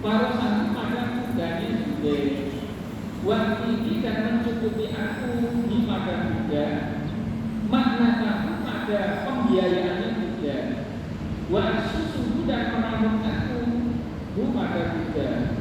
Farasahu pada kudanya juga, wakili dan mencukupi aku di pada kuda, makna kamu pada pembiayaannya kuda, wa susu dan menanggung aku bu pada kuda,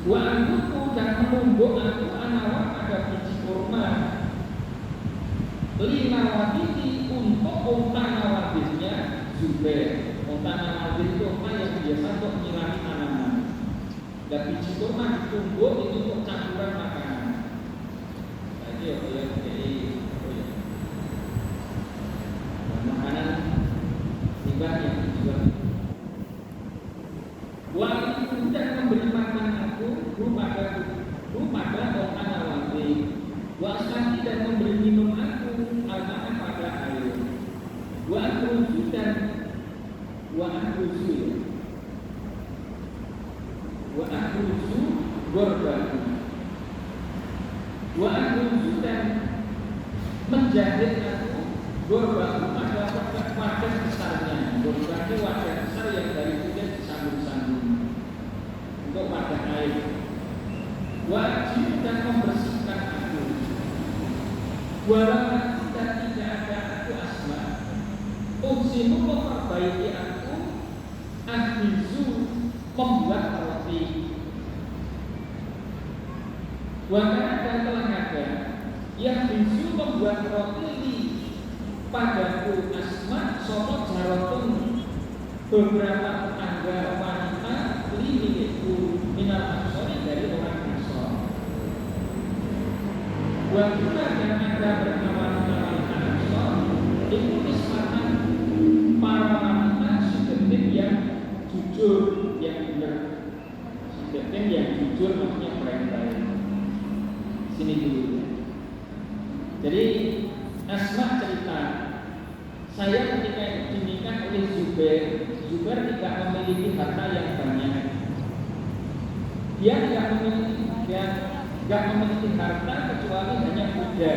wa anggukku dan menumbuk aku anawa pada biji kurma, lima waditi untuk unta nawadisnya Zubair. Unta nawadis itu unta yang biasa untuk menyirami tanaman. Dan biji kurma ditumbuk itu untuk campuran makanan. Jadi makanan tiba yang dijual. Wanita dan memberi makan aku pada unta nawadis. Wasati dan memberi minum aku al-ma'an pada air. Wa akruju dan gorban. Wa akruju dan menjahit aku gorban pada wadah besarnya. Gorban itu wadah besar yang dari kulit disambung-sambung untuk wadah air. Wajib dan membersihkan aku. Walau dan tidak ada aku asma, uksimu memperbaiki aku, ahbizu membuat roti. Wakana dan telah ada yang bizu membuat roti padaku asma sopo jarotun beberapa tetangga wanita milikku minal ansori dari orang Ansor. Wakana dan ada bernama wanita Ansor itu nisbatan para wanita sedetik yang jujur, yang benar. Sedetik yang jujur maksudnya baik-baik. Sini dulu. Jadi Asma cerita, saya ketika dinikah oleh Zubair tidak memiliki harta yang banyak. Dia tidak memiliki harta kecuali hanya kuda.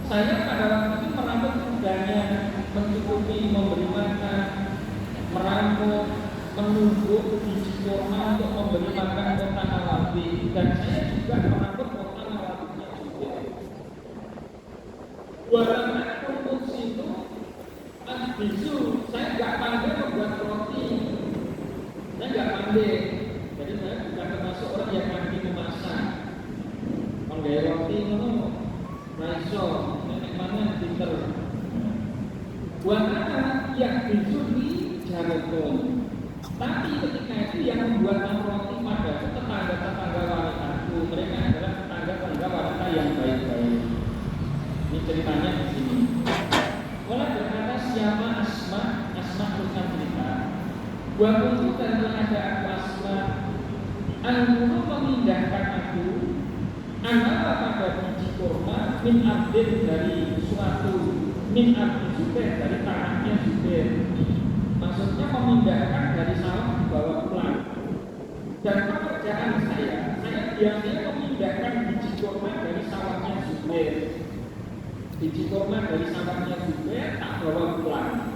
Saya pada waktu itu merampok kudanya, mencukupi, memberi makan, merampok, menumbuk biji kurma untuk memberi makan kota Nawawi, dan saya juga merampok kota Nawawinya juga. Warna kurmus itu bisu, saya nggak pandai membuat roti, saya nggak pandai, jadi saya bukan termasuk orang yang pandai memasak. Pandai roti itu raiso, nenek mana pinter. Warna yang bisu di jargon. Tapi ketika itu yang membuat roti pada tetangga-tetangga wanitaku, mereka adalah tetangga-tetangga wanita yang baik-baik. Ini ceritanya di sini. Mulai berkata siapa Asma bukan cerita. Waktu dan ada aku Asma, Angkuru memindahkan aku, anara pada biji kurma min abdin dari suatu min abdin Zubair dari tanahnya Zubair. Maksudnya memindahkan dari sawah dibawa pulang. Dan pekerjaan saya biasanya memindahkan biji kurma dari sawahnya Zubair. Biji kurma dari sawahnya Zubair tak bawa pulang.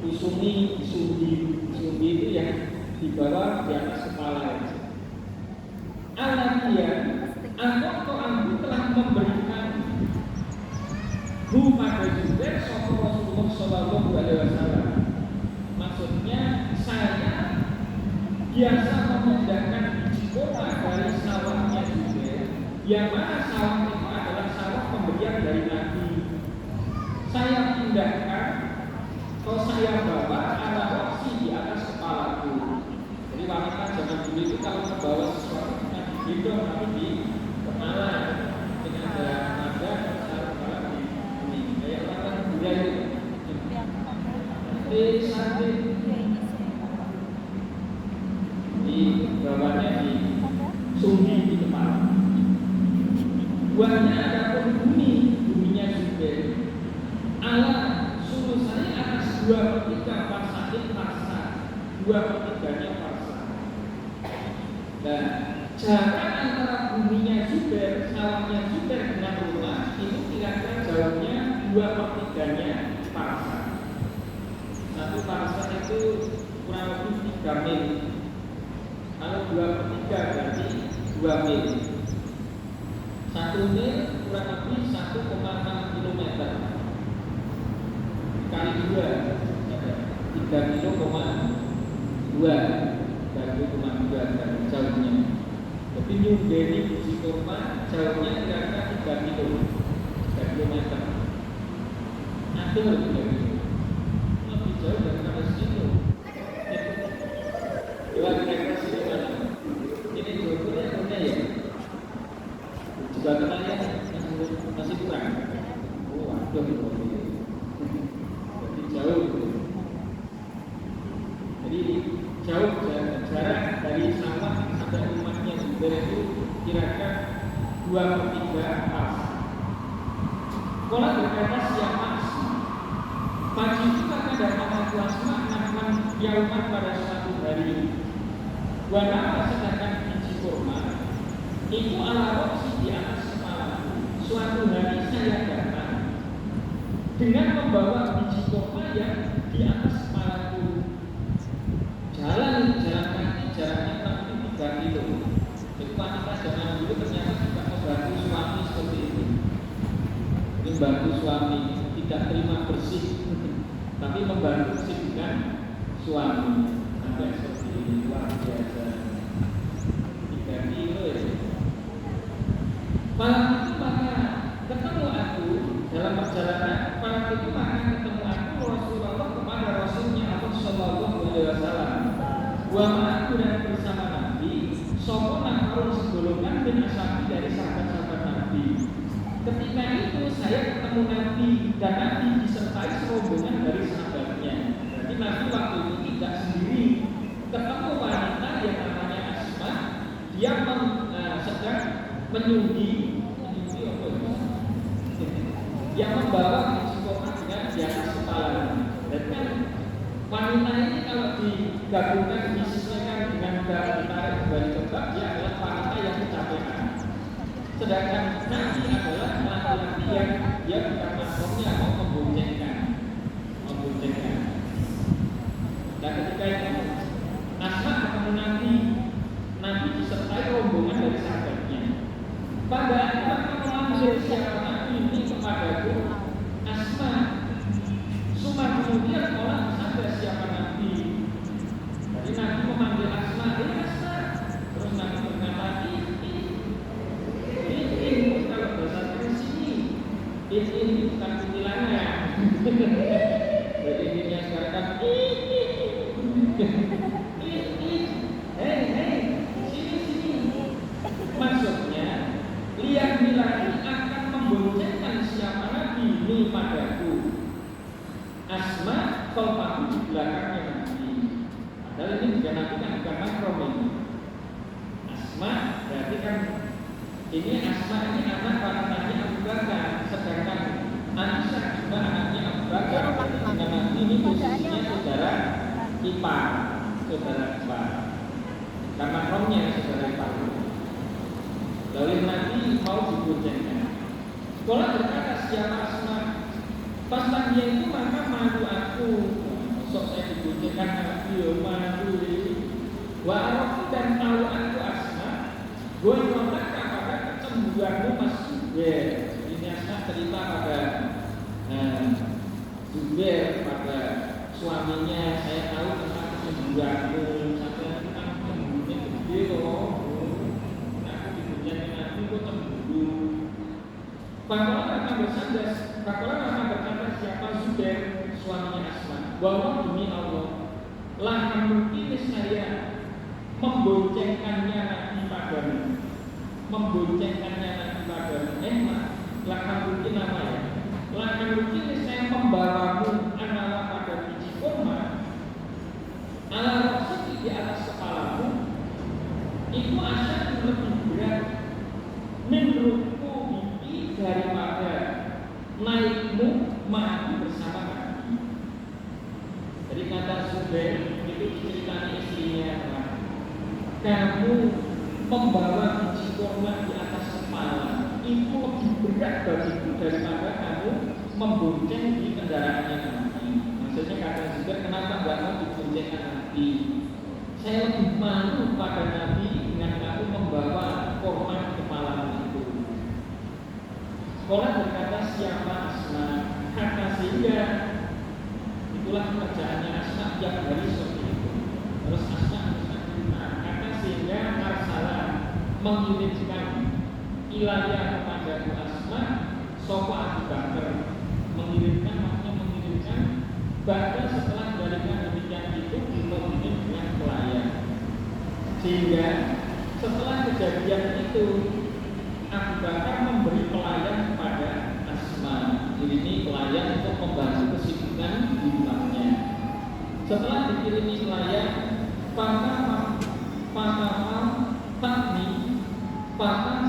Disumbi itu yang dibawa di atas kepala. Alamian, aku telah memberikan pada Zubair sopo Rasulullah Sallallahu Alaihi Wasallam. Maksudnya saya biasa memindahkan biji kurma dari sawahnya Zubair, yang mana sawah itu adalah sawah pemberian dari Nabi. Saya pindahkan, atau saya bawa ala roksi di atas kepalaku. Jadi wanita zaman dulu itu kalau membawa sesuatu tidak di gendong tapi di kepala dengan ada di bawahnya di sumbi di kepala. Buahnya ada pun buminya Zubair. Allah suruh saya atas 2/3 farsahin farsa, 2/3-nya farsa. Dan jarak antara buminya Zubair, sawahnya Zubair dengan rumah itu kira-kira jauhnya 2/3-nya farsa. Satu farsa itu kurang 3 mil. Kalau 2/3 berarti 2 mil. 1 mil kurang lebih 1,6 km. Kali 2 ada 3,2 dari jauhnya. Tapi Nyunggeni Biji Kurma jauhnya kira-kira 3 km. Aduh, lebih jauh daripada situ. Dua kira-kira situ mana? Ini jauhnya punya ya? Juga kenanya masih kurang. Oh, waduh, jadi jauh. Jadi jauh jarak dari sawah sampai rumahnya Zubair itu kira-kira 2/3 pas. Pola berkata siapa Asma? Pagi itu maka datang Abu Asma melakukan yauman pada suatu hari. Wanapa sedangkan biji kurma itu ala roksi di atas kepala. Suatu hari saya datang dengan membawa biji kurma yang di atas kepalaku. Jalan kaki jaraknya kurang 3 kilo. Jadi wanita zaman dulu ternyata juga membantu suami seperti itu. Membantu suami tidak terima bersih, tapi membantu bersihkan suami. Sampai seperti ini luar biasa. 3 kilo ya. Malam itu maka ketemu aku dalam perjalanan. Malam itu maka ketemu aku Rasulullah kepada Rasulnya Allah Shallallahu Alaihi Wasallam. Wa ma'aku dan bersama Nabi sopo nafarun segolongan bin ashabi dari sahabat-sahabat Nabi. Ketika itu saya ketemu Nabi dan Nabi disertai serombongan dari sahabatnya. Jadi Nabi waktu itu tidak sendiri. Ketemu wanita yang namanya Asma. Dia sedang menyugi apa itu? Yang membawa biji kurma dengan di atas kepala. Dan kan wanita ini kalau digabungkan bisnisnya dengan ditarik kembali ke bab, dia adalah wanita yang kecapean. Sedangkan Nabi adalah laki-laki yang dia bukan mahramnya mau memboncengkan. Dan ketika itu Asma ketemu Nabi disertai rombongan dari sahabatnya. Pada maka mengambil siapa Nabi ini kepadaku Asma. Suma kemudian orang sadar siapa Nabi. Jadi Nabi memanggil Asma, Asma. Terus Nabi berkata, ini kalau bahasa sini, ini bukan kutilannya. Jadi ini sekarang kan hei, sini. Maksudnya, lihat lagi akan memboncengkan siapa Nabi ini padaku. Asma kalau di belakangnya Nabi. Padahal ini juga Nabi kan bukan makrom ini. Asma berarti kan ini Asma ini anak wanitanya Abu Bakar, sedangkan Aisyah juga anaknya Abu Bakar. Dengan Nabi ini posisinya saudara ipar. Dan makromnya saudara ipar. Lalu Nabi mau diboncengkan. Sekolah berkata siapa Asma? Pas dia itu maka malu aku. Sok saya diboncengkan Nabi, malu. Wa arafu dan tahu aku Asma. Gue ngomong kepada kecemburuanmu Mas Zubair. Ini Asma cerita pada Zubair, pada suaminya. Saya tahu tentang kecemburuanmu. Sampai tentang cemburunya gede loh. Aku diboncengkan Nabi, gue cemburu. Pakola akan berkata siapa Zubair suaminya Asma, bahwa demi Allah lah mungkin saya memboncengkannya Nabi padamu, lah mungkin namanya, lah mungkin saya membawamu adalah pada biji kurma, ala roksi di atas kepalamu, itu asyad lebih berat menurutku daripada naikmu mati bersama Nabi. Jadi kata Zubair itu diceritani istrinya, kamu membawa biji kurma di atas kepala itu lebih berat bagiku daripada kamu membonceng di kendaraannya Nabi. Maksudnya kata Zubair, kenapa enggak mau diboncengkan Nabi? saya lebih malu pada Nabi dengan aku membawa korban kemalangan itu. Sekolah berkata siapa Asma, kata sehingga itulah kerjaannya Asma tiap hari seperti itu. Terus Asma kata sehingga Arsalah mengirimkan ilayah kepada Asma Sofa Abu Bakar, mengirimkan maksudnya mengirimkan bahkan setelah darikan demikian itu dikirim dengan pelayan. Sehingga setelah kejadian itu Abu Bakar memberi pelayan kepada Asma. Jadi ini pelayan untuk membantu kesibukan di rumahnya. Setelah dikirimi pelayan,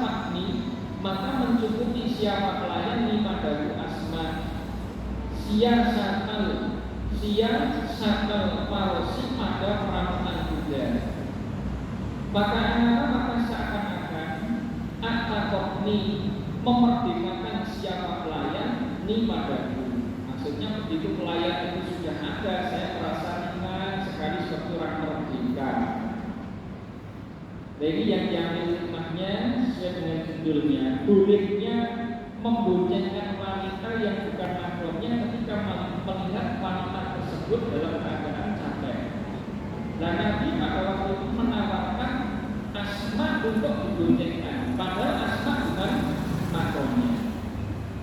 Fakni, maka mencukupi siapa pelayan ini padaku Asma. Sia sakal parosi pada peramutan kuda. Maka seakan-akan Akakokni memerdekakan siapa pelayan ini padaku. Maksudnya begitu pelayan itu sudah ada, saya merasa ringan sekali seperti orang merdeka. Jadi yang diambil hikmahnya sesuai dengan judulnya, bolehnya memboncengkan wanita yang bukan mahramnya ketika melihat wanita tersebut dalam keadaan capek. Dan Nabi pada waktu itu menawarkan Asma untuk diboncengkan, padahal Asma bukan mahramnya.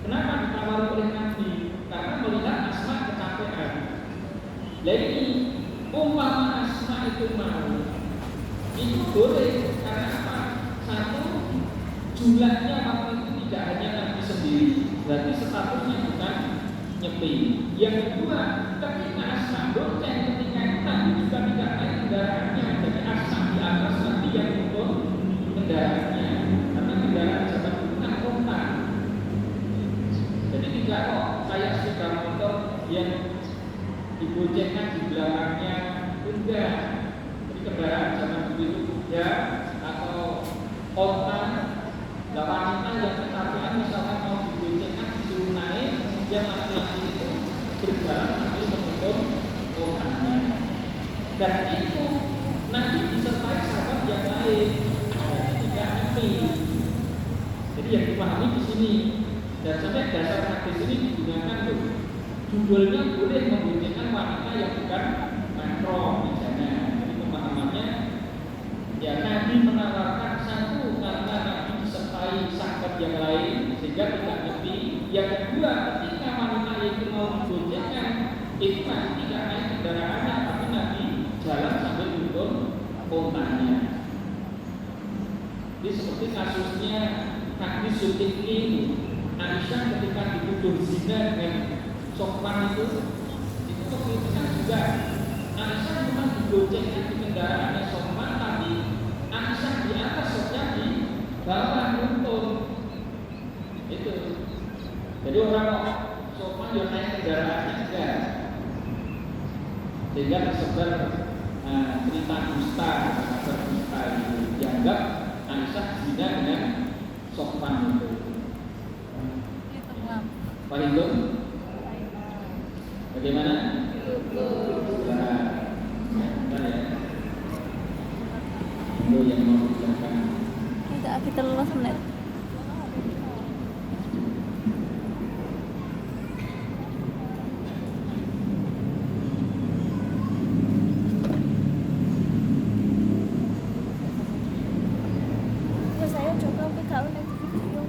Kenapa ditawari oleh Nabi? Karena melihat Asma kecapean. Jadi umpama Asma itu mau, itu boleh. Karena apa? Satu, jumlahnya waktu itu tidak hanya Nabi sendiri, berarti statusnya bukan nyepi. Yang kedua, ketika Asma bonceng, ketika itu Nabi juga tidak naik kendaraannya. Jadi Asma di atas, Nabi yang turun kendaraannya. Karena kendaraan zaman itu kan kontak. Jadi tidak kok kayak sepeda motor yang diboncengkan di belakangnya, enggak. Jadi kendaraan zaman dulu itu kuda atau onta. Nah, wanita yang kecapean misalkan mau diboncengkan disuruh naik, kemudian laki-laki itu berjalan sambil menutup ontanya. Dan itu nanti disertai sahabat yang lain, jadi tidak nyepi. Jadi yang dipahami di sini. Dan sampai dasar hadis ini digunakan tuh judulnya boleh memboncengkan wanita yang bukan mahram misalnya. Jadi pemahamannya ya Nabi menawarkan satu karena Nabi disertai sahabat yang lain sehingga tidak nyepi. Yang kedua, ketika wanita itu mau diboncengkan itu masih tidak naik kendaraannya, tapi Nabi jalan sambil turun ontanya. Ini seperti kasusnya hadis Zulkifli Aisyah ketika dituduh zina dengan Sofwan itu kan juga Aisyah memang diboncengkan di kendaraannya Sofwan, tapi Aisyah di atas, Sofwan di bawah nuntun itu. Jadi orang Sofwan yang naik kendaraannya enggak, sehingga tersebar cerita dusta itu dianggap Aisyah zina dengan Sofwan itu. Paham? Bagaimana? Nah, ya. Itu yang mau dijelaskan. Kita lulus menit. Ya saya coba PKU nanti video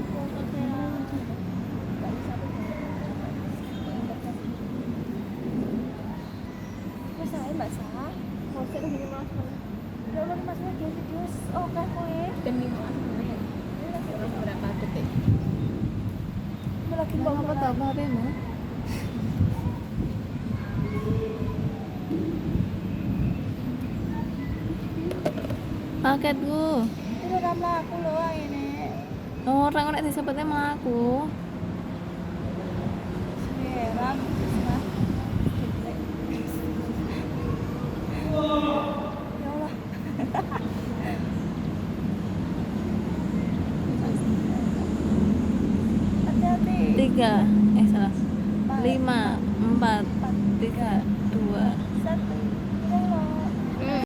berapa detik? Lagi Mau apa tahu HPmu? Paketku. Itu udah melaku loh ini. Orang disebutnya melaku. Sekarang ya Allah. Hati-hati. 3 salah 5 4 3